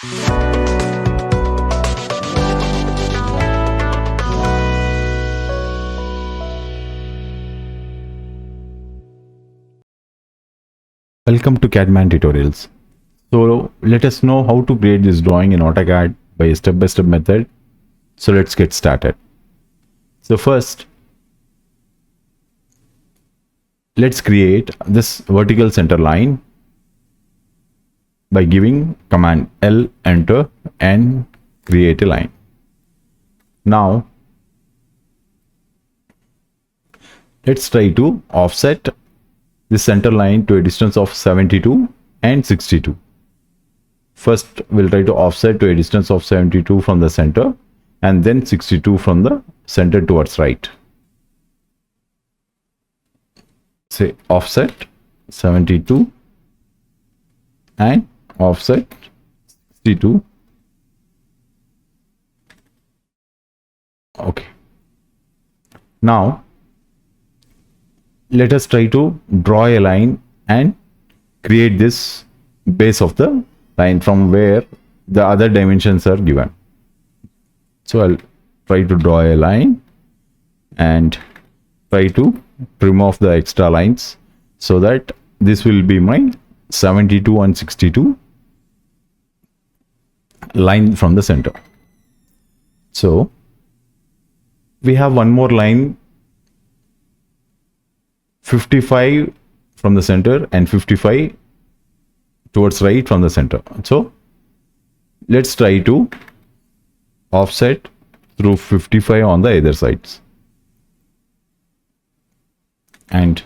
Welcome to CADman tutorials. So let us know how to create this drawing in AutoCAD by a step-by-step method. So let's get started. So first, let's create this vertical center line by giving command L, enter, and create a line. Now let's try to offset this center line to a distance of 72 and 62. First, we'll try to offset to a distance of 72 from the center and then 62 from the center towards right. Say offset 72 and offset 62. Okay. Now let us try to draw a line and create this base of the line from where the other dimensions are given. So I'll try to draw a line and try to trim off the extra lines so that this will be my 72 and 62 line from the center. So we have one more line, 55 from the center and 55 towards right from the center. So let's try to offset through 55 on the other sides and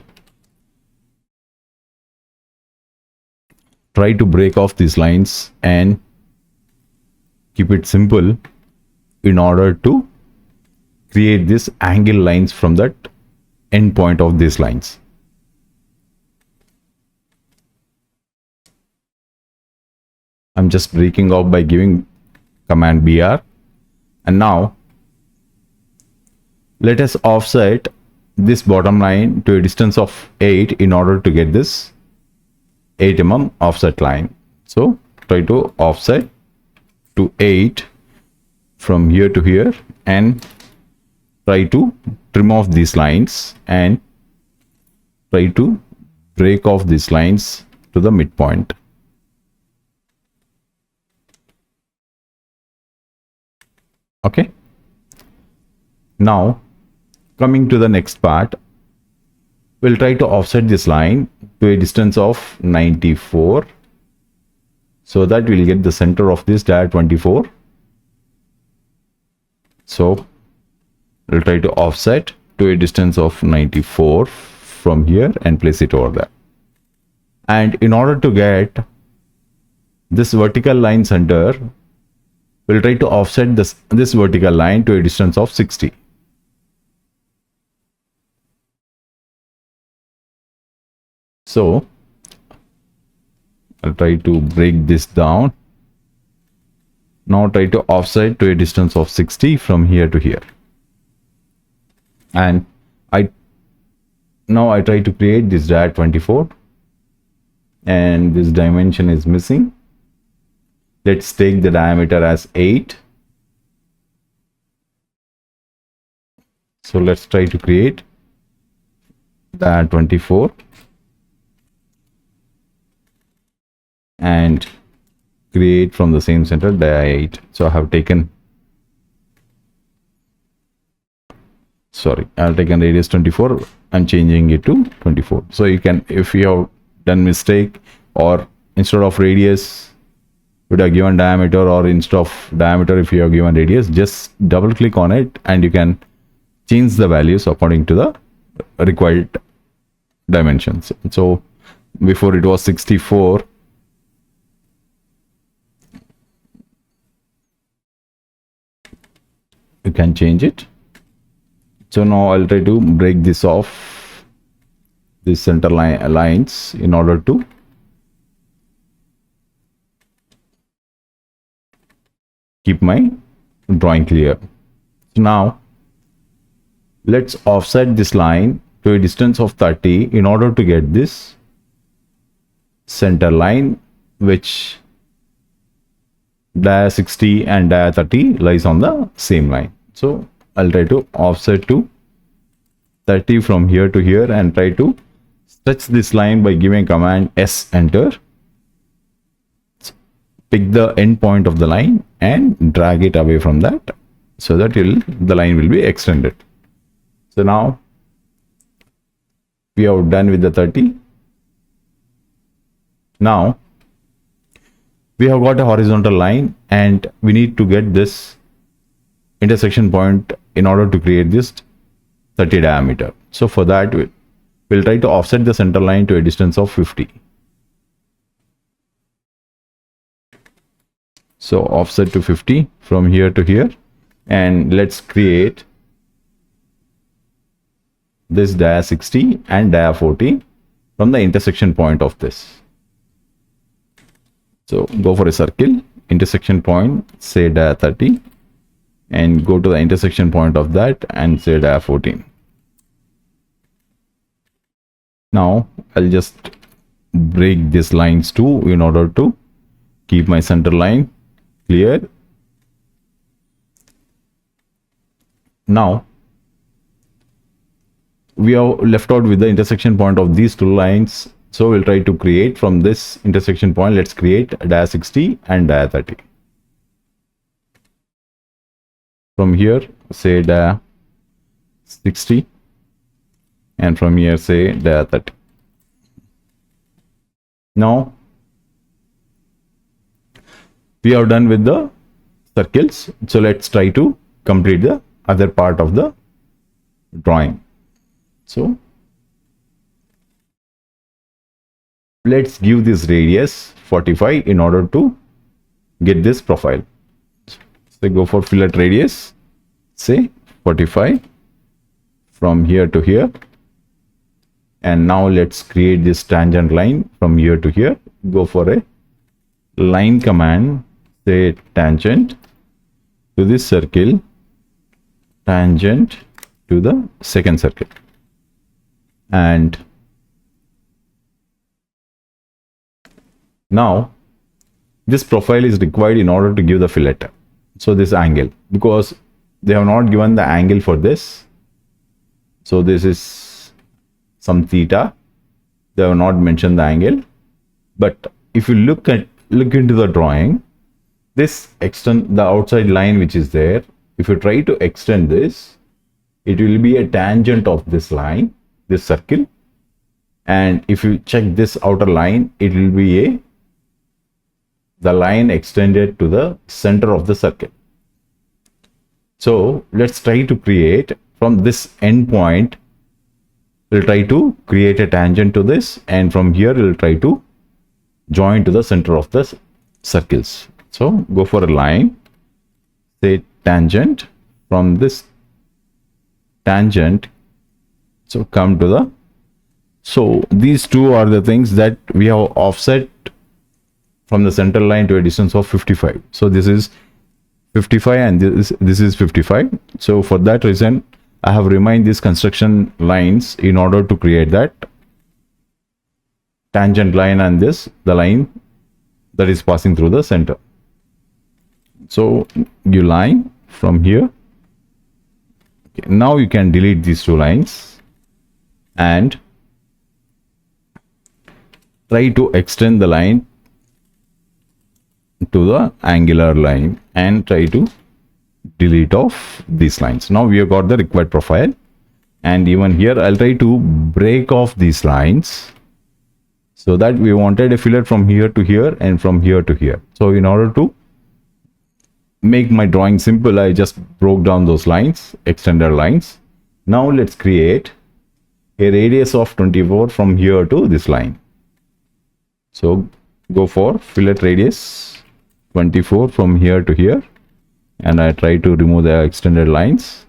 try to break off these lines and keep it simple in order to create this angle lines from that end point of these lines. I'm just breaking off by giving command BR, and now let us offset this bottom line to a distance of 8 in order to get this 8 mm offset line. So try to offset to 8 from here to here and try to trim off these lines and try to break off these lines to the midpoint. Okay. Now coming to the next part, we'll try to offset this line to a distance of 94 so that we'll get the center of this diagonal 24. So we'll try to offset to a distance of 94 from here and place it over there. And in order to get this vertical line center, we'll try to offset this vertical line to a distance of 60. So I'll try to break this down. Now try to offset to a distance of 60 from here to here. And I try to create this diagonal 24 and this dimension is missing. Let's take the diameter as 8. So let's try to create diagonal 24 and create from the same center diagonal 8. So I have taken, I'll take a radius 24. I'm changing it to 24. So you can, if you have done mistake or instead of radius would have given diameter, or instead of diameter if you have given radius, just double click on it and you can change the values according to the required dimensions. So before it was 64, you can change it. So now I'll try to break this off, this center lines, in order to keep my drawing clear. So now let's offset this line to a distance of 30 in order to get this center line, which dia 60 and dia 30 lies on the same line. So I'll try to offset to 30 from here to here and try to stretch this line by giving command S enter. Pick the end point of the line and drag it away from that so that the line will be extended. So now we are done with the 30. Now we have got a horizontal line and we need to get this intersection point in order to create this 30 diameter. So for that we'll try to offset the center line to a distance of 50. So offset to 50 from here to here, and let's create this dia 60 and dia 40 from the intersection point of this. So go for a circle, intersection point, say dia 30, and go to the intersection point of that and say dia 14. Now I'll just break these lines too in order to keep my center line clear. Now we are left out with the intersection point of these two lines, so we'll try to create from this intersection point. Let's create dia 60 and dia 30. From here say dia 60 and from here say dia 30. Now we are done with the circles, so let's try to complete the other part of the drawing. So let's give this radius 45 in order to get this profile. So go for fillet radius, say 45 from here to here, and now let's create this tangent line from here to here. Go for a line command, say tangent to this circle, tangent to the second circle, and now this profile is required in order to give the fillet. So this angle, because they have not given the angle for this, so this is some theta, they have not mentioned the angle. But if you look into the drawing, this extend the outside line which is there, if you try to extend this, it will be a tangent of this line, this circle, and if you check this outer line, it will be the line extended to the center of the circle. So let's try to create from this end point, we'll try to create a tangent to this, and from here we'll try to join to the center of the circles. So go for a line, say tangent from this tangent, so come to the, so these two are the things that we have offset from the center line to a distance of 55. So this is 55 and this is 55. So for that reason I have remained these construction lines in order to create that tangent line and this the line that is passing through the center. So you line from here. Okay, now you can delete these two lines and try to extend the line to the angular line and try to delete off these lines. Now we have got the required profile, and even here I'll try to break off these lines so that we wanted a fillet from here to here and from here to here. So in order to make my drawing simple, I just broke down those lines, extended lines. Now let's create a radius of 24 from here to this line. So go for fillet radius 24 from here to here, and I try to remove the extended lines,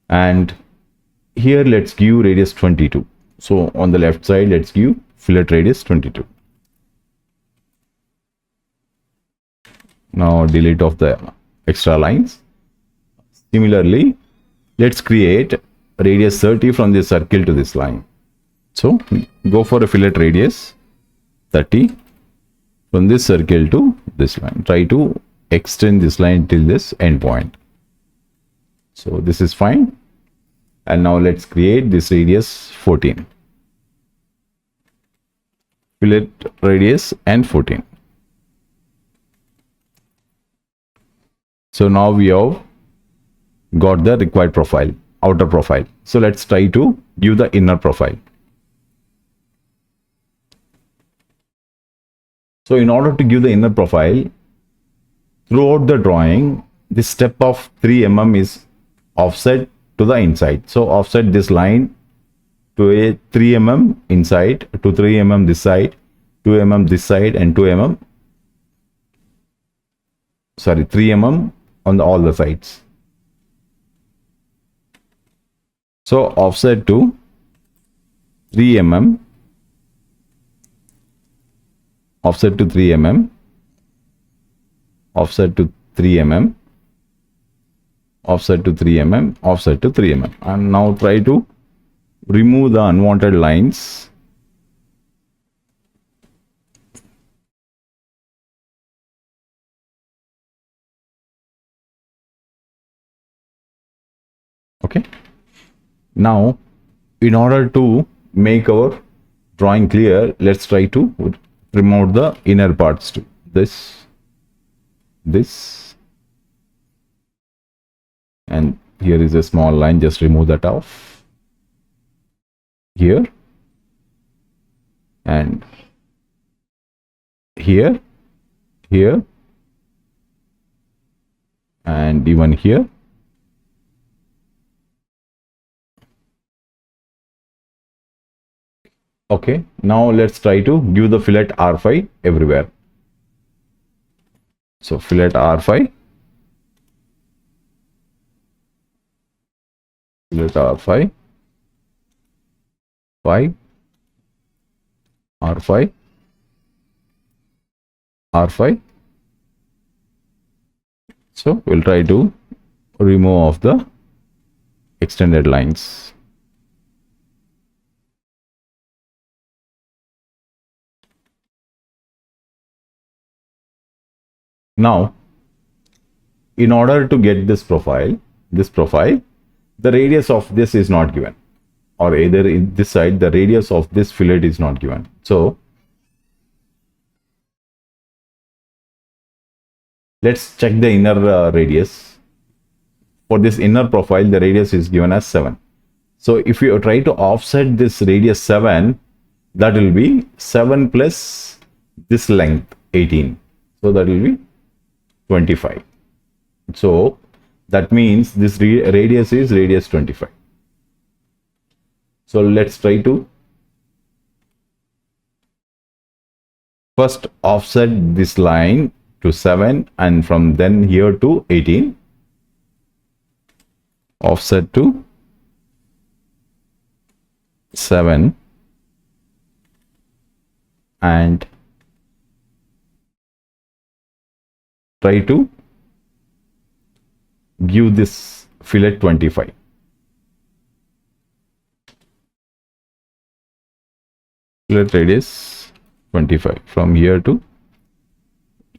and here let's give radius 22. So on the left side let's give fillet radius 22. Now delete off the extra lines. Similarly, let's create radius 30 from this circle to this line. So go for a fillet radius 30 from this circle to this line. Try to extend this line till this endpoint. So this is fine. And now let's create this radius 14. Fillet radius and 14. So now we have got the required profile, outer profile. So let's try to give the inner profile. So in order to give the inner profile, throughout the drawing, this step of 3 mm is offset to the inside. So offset this line to a 3 mm inside, to 3 mm this side, 2 mm this side, and 2 mm, sorry, 3 mm on all the sides. So offset to 3 mm, offset to 3 mm, offset to 3 mm, offset to 3 mm, offset to 3 mm. And now try to remove the unwanted lines. Okay. Now, in order to make our drawing clear, let's try to remove the inner parts too. This, and here is a small line, just remove that off. Here, and here, and even here. Okay, now let's try to give the fillet R5 everywhere. So fillet R5, fillet R5, 5, R5, R5. So we'll try to remove off the extended lines. Now, in order to get this profile, the radius of this is not given, or either in this side, the radius of this fillet is not given. So let's check the inner radius. For this inner profile, the radius is given as 7. So if you try to offset this radius 7, that will be 7 plus this length 18. So that will be 25. So that means this radius is radius 25. So let's try to first offset this line to 7, and from then here to 18. Offset to 7 and try to give this fillet 25. Fillet radius 25 from here to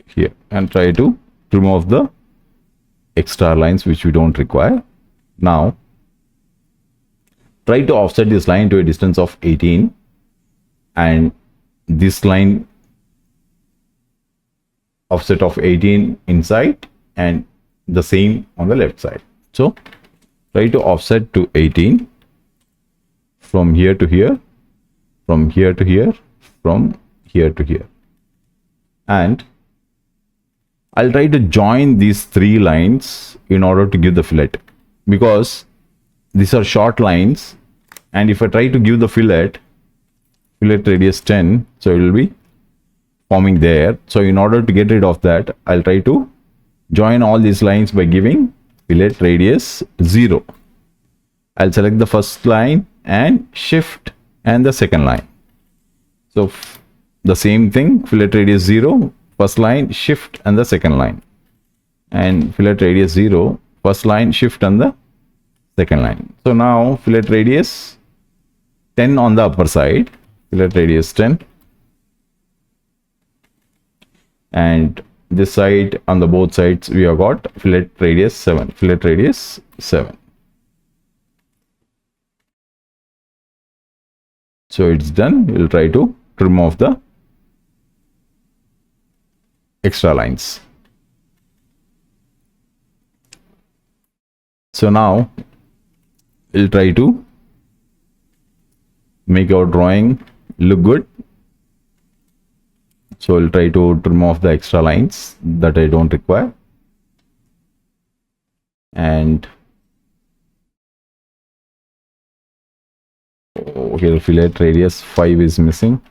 here, and try to remove the extra lines which we don't require. Now try to offset this line to a distance of 18, and this line offset of 18 inside and the same on the left side. So try to offset to 18 from here to here, from here to here, from here to here, and I'll try to join these 3 lines in order to give the fillet, because these are short lines, and if I try to give the fillet radius 10, so it will be forming there. So in order to get rid of that, I'll try to join all these lines by giving fillet radius 0. I'll select the first line and shift and the second line. So the same thing, fillet radius 0, first line, shift and the second line, and fillet radius 0, first line, shift and the second line. So now fillet radius 10 on the upper side, fillet radius 10, and this side on the both sides we have got fillet radius 7, fillet radius 7. So it's done. We'll try to trim off the extra lines. So now we'll try to make our drawing look good. So I'll try to trim off the extra lines that I don't require. And here fillet radius 5 is missing.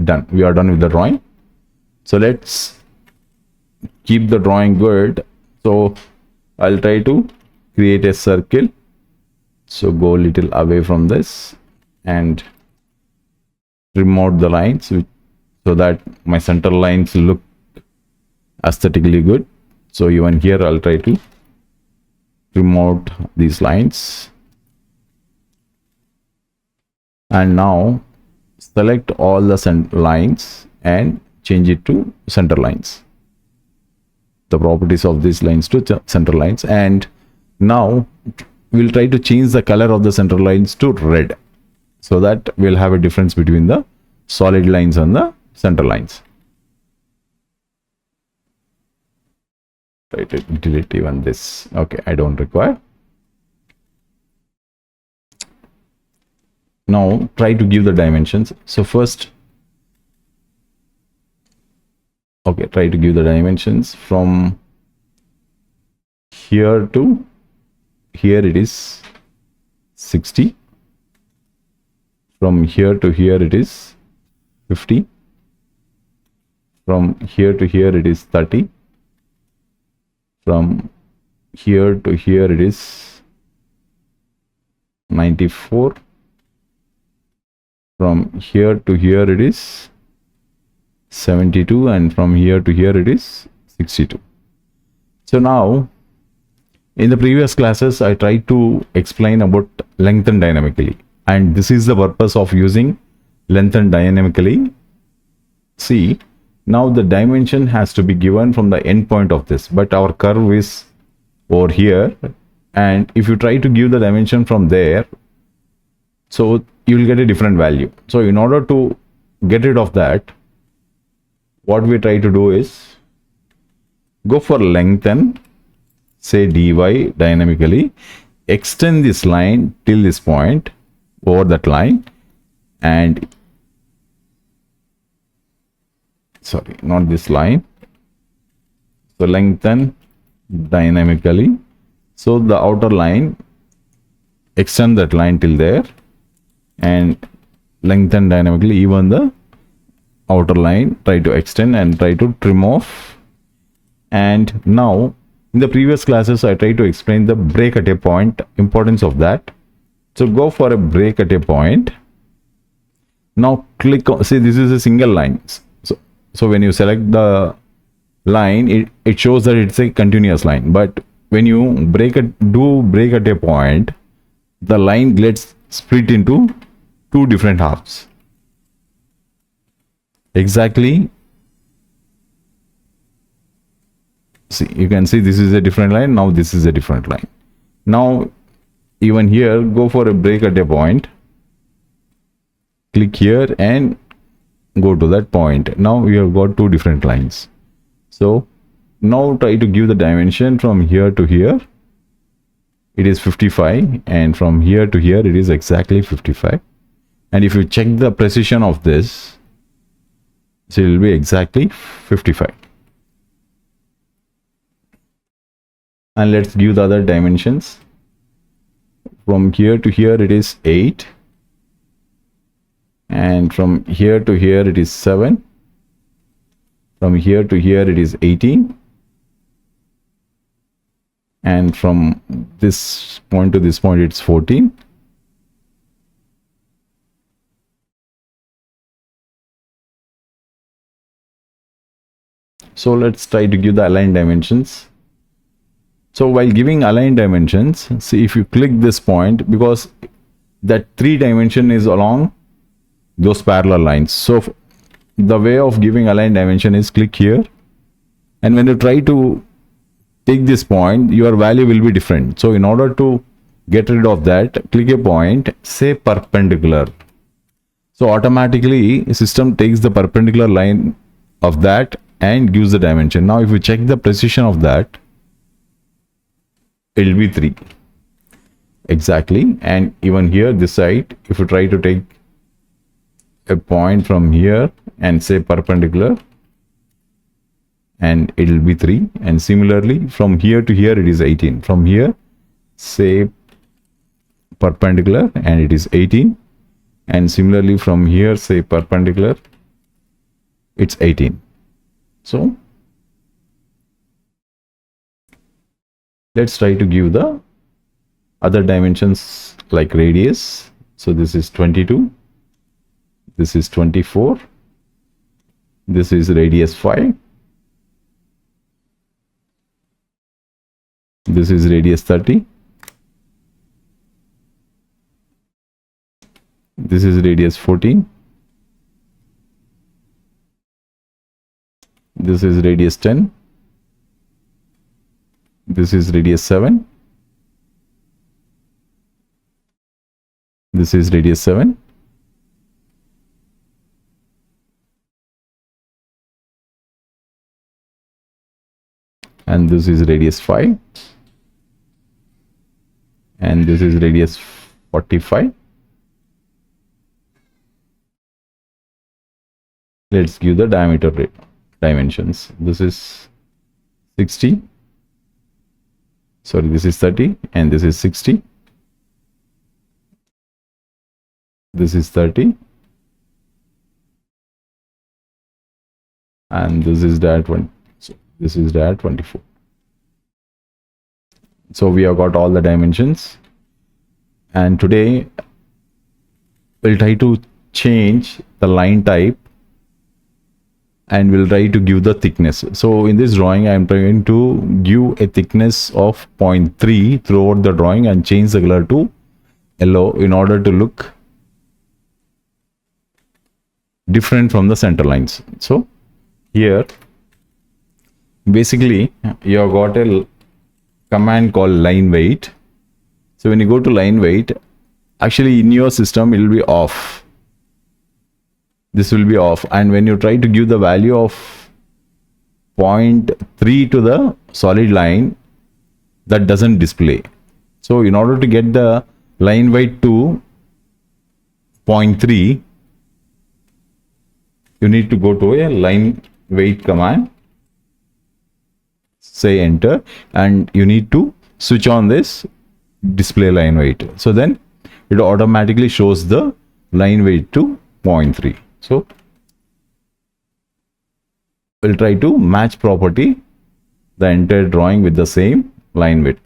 Done. We are done with the drawing. So let's keep the drawing good. So I'll try to create a circle. So go a little away from this and trim out the lines so that my center lines look aesthetically good. So even here I'll try to trim out these lines. And now select all the lines and change it to center lines. The properties of these lines to center lines. And now we'll try to change the color of the center lines to red, so that we'll have a difference between the solid lines and the center lines. Try to delete even this. Okay, I don't require. Now try to give the dimensions. So first, okay, try to give the dimensions from here to here. It is 60. From here to here it is 50. From here to here it is 30. From here to here it is 94. From here to here it is 72, and from here to here it is 62. So now in the previous classes I tried to explain about lengthen dynamically, and this is the purpose of using lengthen dynamically. See, now the dimension has to be given from the end point of this, but our curve is over here, and if you try to give the dimension from there, so you will get a different value. So in order to get rid of that, what we try to do is go for lengthen, say dy dynamically, extend this line till this point over that line, and sorry, not this line. So lengthen dynamically, so the outer line, extend that line till there, and lengthen dynamically even the outer line, try to extend and try to trim off. And now in the previous classes I tried to explain the break at a point, importance of that. So go for a break at a point. Now click on, see, this is a single line. So when you select the line, it shows that it's a continuous line, but when you break at a point, the line gets split into two different halves. Exactly. See, you can see this is a different line. Now this is a different line. Now even here, go for a break at a point. Click here and go to that point. Now we have got two different lines. So now try to give the dimension from here to here. It is 55, and from here to here it is exactly 55. And if you check the precision of this, so it will be exactly 55. And let's give the other dimensions. From here to here it is 8, and from here to here it is 7. From here to here it is 18, and from this point to this point it's 14. So let's try to give the align dimensions. So while giving align dimensions, see, if you click this point, because that 3 dimension is along those parallel lines. So the way of giving align dimension is click here, and when you try to take this point, your value will be different. So in order to get rid of that, click a point, say perpendicular. So automatically system takes the perpendicular line of that and gives the dimension. Now if you check the precision of that, it will be 3 exactly. And even here this side, if you try to take a point from here and say perpendicular, and it will be 3. And similarly from here to here it is 18. From here say perpendicular and it is 18, and similarly from here say perpendicular, it's 18. So let's try to give the other dimensions like radius. So this is 22, this is 24, this is radius 5, this is radius 30, this is radius 14, this is radius 10, this is radius 7, this is radius 7, and this is radius 5, and this is radius 45. Let's give the diameter dimensions. This is 60, sorry, this is 30, and this is 60, this is 30, and this is that one. So this is that 24. So we have got all the dimensions, and today we'll try to change the line type and we'll try to give the thickness. So in this drawing I am trying to give a thickness of 0.3 throughout the drawing and change the color to yellow in order to look different from the center lines. So here basically you have got a command called line weight. So when you go to line weight, actually in your system it will be off. This will be off, and when you try to give the value of 0.3 to the solid line, that doesn't display. So in order to get the line weight to 0.3, you need to go to a line weight command, say enter, and you need to switch on this display line weight. So then it automatically shows the line weight to 0.3. So we'll try to match property the entire drawing with the same line width.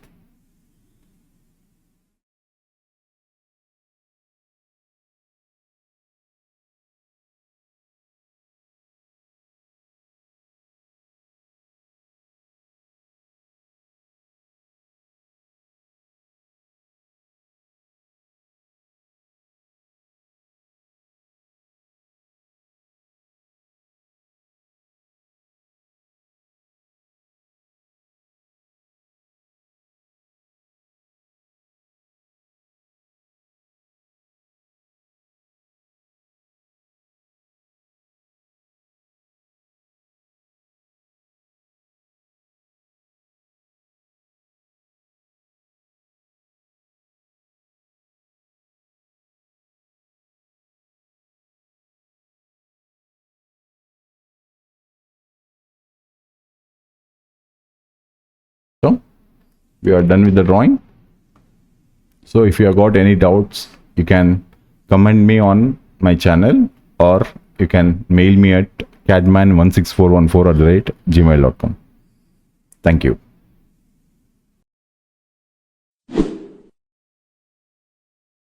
So we are done with the drawing. So if you have got any doubts, you can comment me on my channel, or you can mail me at cadman16414@gmail.com. Thank you.